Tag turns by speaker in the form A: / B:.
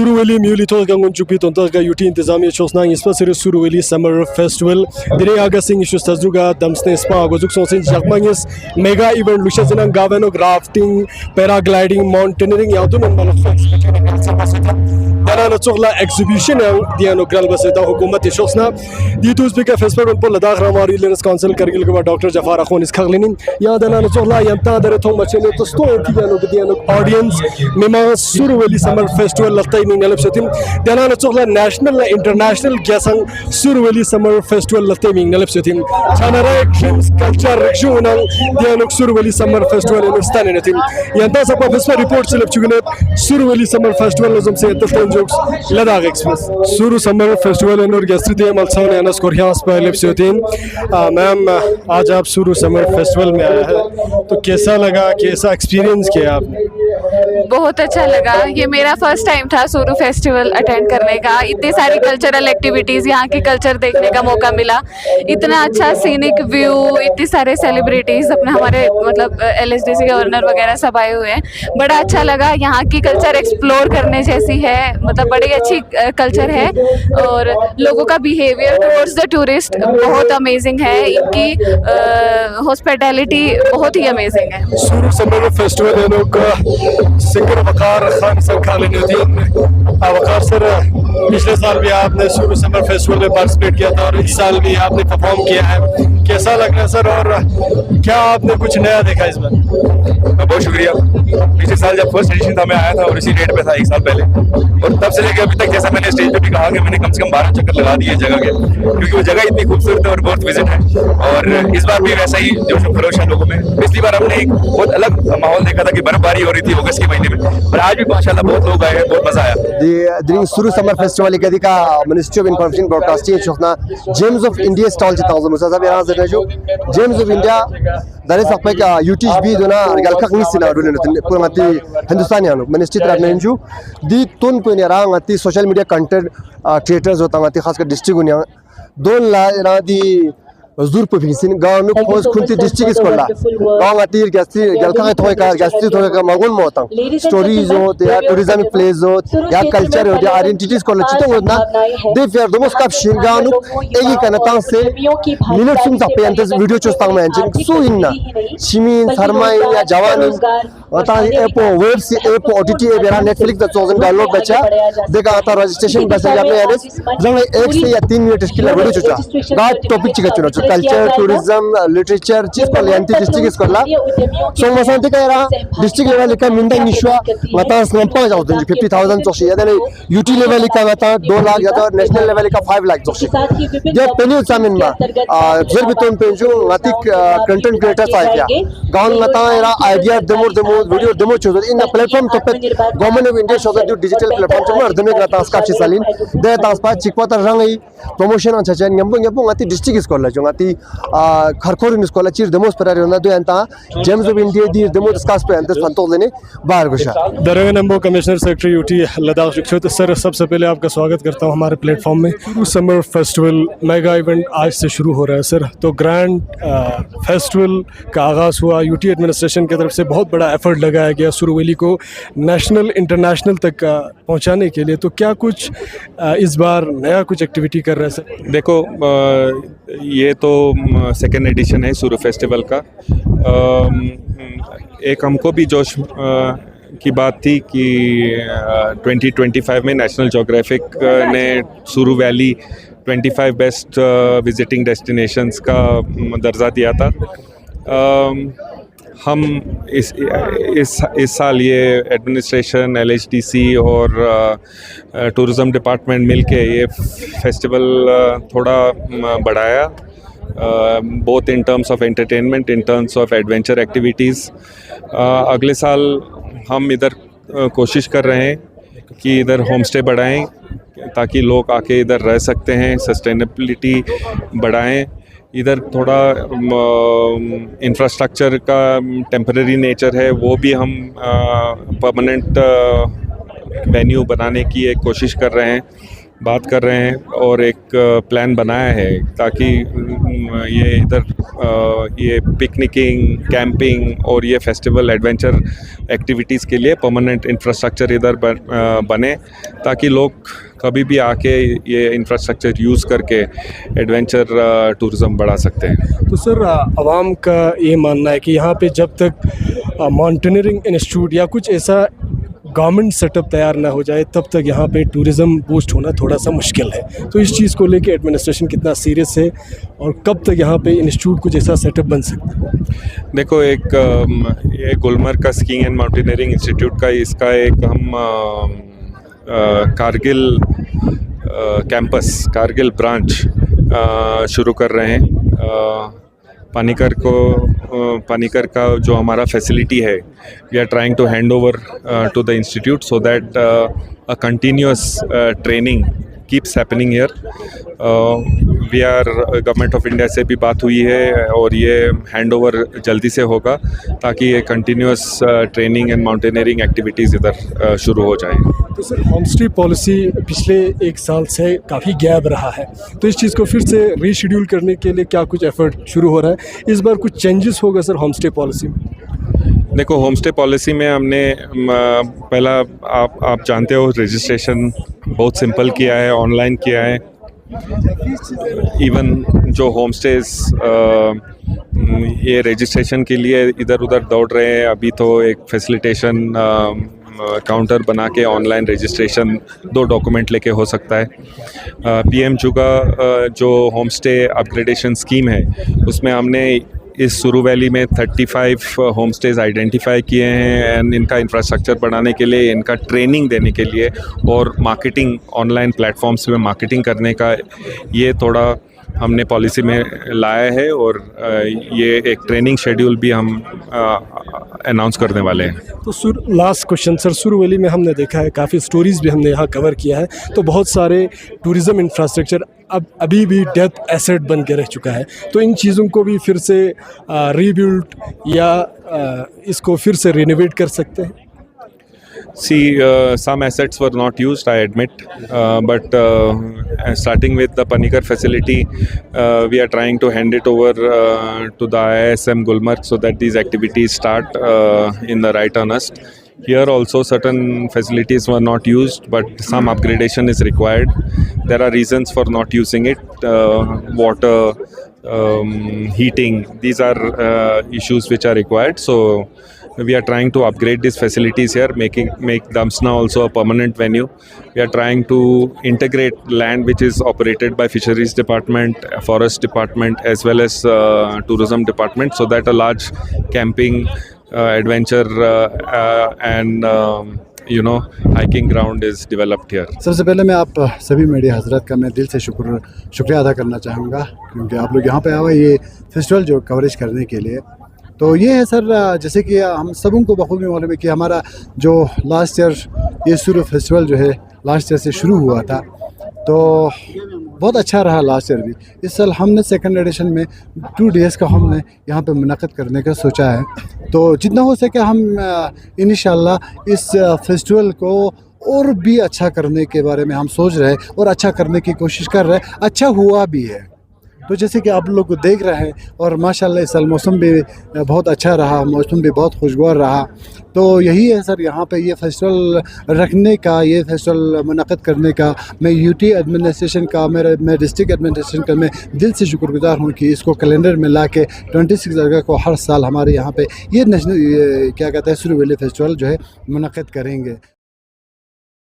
A: Suruweli Mulito Gangunchupi Tontaga Uti Intizami Chosnang Spasir Suruweli Summer Festival. Dire Agasing Ishus Tazuga, Damsne Spa, Gozukson Jakmangis, Mega event Lushazan Gavano, rafting, paragliding, mountaineering, Yadun and Malafas. Dana Chogla exhibition, Diano Gralbaseta, Hukumati Shosna. The two speaker festival Polada Ramari Linus Council Kargilgava, Dr. Jafar Akhon is Karlinin. Yadana Chogla, Yanta, the Tomachino, to store Tiano audience, Mima Suruweli Summer Festival of Timing Nelipsetim. Dana Chogla National International Gasang Suruweli Summer Festival of Timing Nelipsetim. Chanara Dreams Culture Rexunang, Dianok Suruweli Summer Festival in Stanatim. Yanta Sapa Vespa reports of Chugunet, Suruweli Summer Festival as say the phone jokes, Ladakh Express. Suru Summer Festival and Orchestrity Malsan and Skorhias by Lepsiotin. Ma'am, आज आप सुरू summer festival में आया है तो कैसा लगा, कैसा एक्सपीरियंस किया आपने?
B: बहुत अच्छा लगा। ये मेरा फर्स्ट टाइम था सुरू फेस्टिवल अटेंड करने का। इतनी सारी कल्चरल एक्टिविटीज़, यहाँ की कल्चर देखने का मौका मिला। इतना अच्छा सीनिक व्यू, इतनी सारे सेलिब्रिटीज़ अपने हमारे मतलब LSDC गवर्नर वगैरह सब आए हुए हैं। बड़ा अच्छा लगा। यहाँ की कल्चर एक्सप्लोर करने जैसी है, मतलब बड़ी अच्छी कल्चर है और लोगों का बिहेवियर टुवर्ड्स द टूरिस्ट बहुत अमेजिंग है। इनकी हॉस्पिटैलिटी बहुत ही अमेजिंग है।
A: सुरू समर फेस्टिवल है लोग सिंगर वकार खान सर खालिनुद्दीन वकार सर, पिछले साल भी आपने सुरू समर फेस्टिवल में पार्टिसिपेट किया था और इस साल भी आपने परफॉर्म किया है, कैसा लग रहा है सर और क्या आपने कुछ नया देखा इस बार?
C: बहुत शुक्रिया। पिछले साल जब फर्स्ट एडिशन था मैं आया था और इसी डेट पे था एक साल पहले, और तब से लेकर अभी तक जैसा मैंने स्टेज पे भी कहा कि मैंने कम से कम 12 चक्कर लगा दिए जगह के, क्योंकि वो जगह इतनी खूबसूरत है और बहुत विजिट है। और इस बार भी वैसा ही जोश खरोश है लोगों में। पिछली बार हमने एक बहुत अलग माहौल देखा था कि बर्फबारी हो रही थी अगस्त के महीने में, पर आज भी माशाल्लाह बहुत लोग आए हैं, बहुत मजा आया।
D: During Suru Summer Festival kadika Ministry of Information Broadcasting chokna Gems of India stall chitang musa sab yaran zena jo Gems of India dare sakpe ka UTB dona galkhak ni sila rule pura ngati Hindustan yano Ministry tra nenju di tun pe ne ra ngati social media content creators hota ngati khas ka district unya don la ra di Zur Pufin, Ganu Pos Kunti district is called Gangati, Gasti, Galka, Gasti, Magun Motang, stories, their tourism plays, their culture, their identities called Chitona. They fear the most caption Ganu, Egi Kanatan say, minutes of painters, video chostang mentioned, Suina, Shimin, Sarmai, Javani, Airport, Webs, Airport, OTT, Netflix, the chosen download becha, they got a registration by Sajanes, Zanga X, a 10 minutes killer video. God topic chicken. Culture, tourism, literature, चीज़ को lenti district इसको ला, सो मसांते का यारा district level का मिंटा निशुआ मतां स्नंपा जाऊँ तो 50,000 जोशी या तो UT लेवल का मतां 2 लाख या तो नेशनल लेवल का 5 लाख जोशी जब पेन्यू सामिन में जर भी तुम पेन्यू मतिक कंटेंट क्रिएटर्स आए क्या गाँव मतां यारा आइडिया डेमो वीडियो डेमो चुज़ इन प्लेटफॉर्म तो पे गवर्नमेंट ऑफ इंडिया शो जो डिजिटल प्लेटफॉर्म चुम्मा अर्धने का तास्क काफ़ी सालिन दे तास्क पास चिकवाता रंग प्रमोशन अच्छा चाहिए यंबो मती डिस्ट्रिक्ट इसको ला जो mati kharkhor iskola chir demos parari na do anta Gems of India di demo discuss pe anta fantolene बाहर गुशा
A: दरवें number commissioner secretary UT Ladakh शिक्षित सर, सबसे पहले आपका स्वागत करता हूं हमारे प्लेटफॉर्म में। सुरू समर फेस्टिवल मेगा इवेंट आज से शुरू हो रहा है सर, तो ग्रैंड फेस्टिवल का आगाज़ हुआ। UT एडमिनिस्ट्रेशन की तरफ से बहुत बड़ा एफर्ट लगाया गया सुरुवेली को नेशनल इंटरनेशनल तक पहुंचाने के लिए, तो क्या कुछ इस बार नया कुछ एक्टिविटी कर रहे हैं सर?
C: देखो ये तो सेकेंड एडिशन है सुरू फेस्टिवल का। एक हमको भी जोश की बात थी कि 2025 में नेशनल ज्योग्राफिक ने सुरू वैली 25 बेस्ट विजिटिंग डेस्टिनेशंस का दर्जा दिया था। हम इस साल ये एडमिनिस्ट्रेशन, LHDC और टूरिज़म डिपार्टमेंट मिलके ये फेस्टिवल थोड़ा बढ़ाया, both in terms of entertainment, in terms of adventure activities. अगले साल हम इधर कोशिश कर रहे हैं कि इधर होम स्टे बढ़ाएँ ताकि लोग आके इधर रह सकते हैं, सस्टेनेबिलिटी बढ़ाएं। इधर थोड़ा इंफ्रास्ट्रक्चर का टेम्परेरी नेचर है, वो भी हम परमानेंट वेन्यू बनाने की एक कोशिश कर रहे हैं। बात कर रहे हैं और एक प्लान बनाया है ताकि ये इधर ये पिकनिकिंग, कैंपिंग और ये फेस्टिवल एडवेंचर एक्टिविटीज़ के लिए परमानेंट इंफ्रास्ट्रक्चर इधर बने ताकि लोग कभी भी आके ये इंफ्रास्ट्रक्चर यूज़ करके एडवेंचर टूरिज़्म बढ़ा सकते हैं।
A: तो सर आवाम का ये मानना है कि यहाँ पे जब तक माउंटेनियरिंग इंस्टीट्यूट या कुछ ऐसा गवर्नमेंट सेटअप तैयार ना हो जाए तब तक यहाँ पे टूरिज़्म बूस्ट होना थोड़ा सा मुश्किल है। तो इस चीज़ को लेके एडमिनिस्ट्रेशन कितना सीरियस है और कब तक यहाँ पे इंस्टीट्यूट कुछ ऐसा सेटअप बन सकता है?
C: देखो, एक ये गुलमर्ग का स्कीइंग एंड माउंटेनियरिंग इंस्टीट्यूट का इसका एक हम कारगिल कैंपस, कारगिल ब्रांच शुरू कर रहे हैं। पानीकर का जो हमारा फैसिलिटी है, we are trying to hand over to the institute so that a continuous training keeps happening here. We are government of India से भी बात हुई है और ये हैंड ओवर जल्दी से होगा ताकि ये continuous training and mountaineering activities इधर शुरू हो जाए।
A: तो सर होम स्टे पॉलिसी पिछले 1 साल से काफ़ी गैप रहा है, तो इस चीज़ को फिर से रीशेड्यूल करने के लिए क्या कुछ एफर्ट शुरू हो रहा है? इस बार कुछ चेंजेस होगा सर होम स्टे पॉलिसी में?
C: देखो, होम स्टे पॉलिसी में हमने पहला आप जानते हो रजिस्ट्रेशन बहुत सिंपल किया है, ऑनलाइन किया है। इवन जो होम स्टेज ये रजिस्ट्रेशन के लिए इधर उधर दौड़ रहे हैं, अभी तो एक फैसिलिटेशन काउंटर बना के ऑनलाइन रजिस्ट्रेशन 2 डॉक्यूमेंट लेके हो सकता है। पीएम जुगा जो होम स्टे अपग्रेडेशन स्कीम है उसमें हमने इस सुरू वैली में 35 होम स्टेज आइडेंटिफाई किए हैं एंड इनका इंफ्रास्ट्रक्चर बढ़ाने के लिए, इनका ट्रेनिंग देने के लिए और मार्केटिंग, ऑनलाइन प्लेटफॉर्म्स में मार्केटिंग करने का ये थोड़ा हमने पॉलिसी में लाया है और ये एक ट्रेनिंग शेड्यूल भी हम अनाउंस करने वाले हैं।
A: तो लास्ट क्वेश्चन सर, सुरू वैली में हमने देखा है काफ़ी स्टोरीज़ भी हमने यहाँ कवर किया है, तो बहुत सारे टूरिज़्म इंफ्रास्ट्रक्चर अभी भी डेथ एसेट बन के रह चुका है, तो इन चीज़ों को भी फिर से रीबिल्ड या इसको फिर से रिनोवेट कर सकते हैं?
C: See, some assets were not used, I admit, but starting with the Panikar facility, we are trying to hand it over to the IISM Gulmarg so that these activities start in the right earnest. Here also certain facilities were not used, but some upgradation is required. There are reasons for not using it. Water, heating, these are issues which are required. So we are trying to upgrade these facilities here, make Damsna also a permanent venue. We are trying to integrate land which is operated by Fisheries Department, Forest Department as well as Tourism Department, so that a large camping, adventure and hiking ground is developed here.
E: सबसे पहले मैं आप सभी media हजरत का मैं दिल से शुक्रिया अदा करना चाहूँगा क्योंकि आप लोग यहाँ पे आए हुए ये फेस्टिवल जो कवरेज करने के लिए। तो ये है सर, जैसे कि हम सबों को बखूबी मालूम है कि हमारा जो लास्ट ईयर ये सुरू फेस्टिवल जो है लास्ट ईयर से शुरू हुआ था, तो बहुत अच्छा रहा लास्ट ईयर भी। इस साल हमने सेकंड एडिशन में 2 डेज़ का हमने यहाँ पे मुनक़्क़द करने का सोचा है। तो जितना हो सके हम इंशाअल्लाह इस फेस्टिवल को और भी अच्छा करने के बारे में हम सोच रहे हैं और अच्छा करने की कोशिश कर रहे हैं। अच्छा हुआ भी है, तो जैसे कि आप लोग को देख रहे हैं और माशाल्लाह इस साल मौसम भी बहुत अच्छा रहा, मौसम भी बहुत खुशगवार रहा। तो यही है सर, यहाँ पे ये फेस्टिवल रखने का, ये फेस्टिवल मुनक़्क़द करने का मैं यूटी एडमिनिस्ट्रेशन का, मैं डिस्ट्रिक्ट एडमिनिस्ट्रेशन का मैं दिल से शुक्रगुजार हूँ कि इसको कैलेंडर में ला के 26 अगस्त को हर साल हमारे यहाँ पे ये नेशनल क्या कहते हैं सुरू वैली फेस्टिवल जो है मुनक़्क़द करेंगे।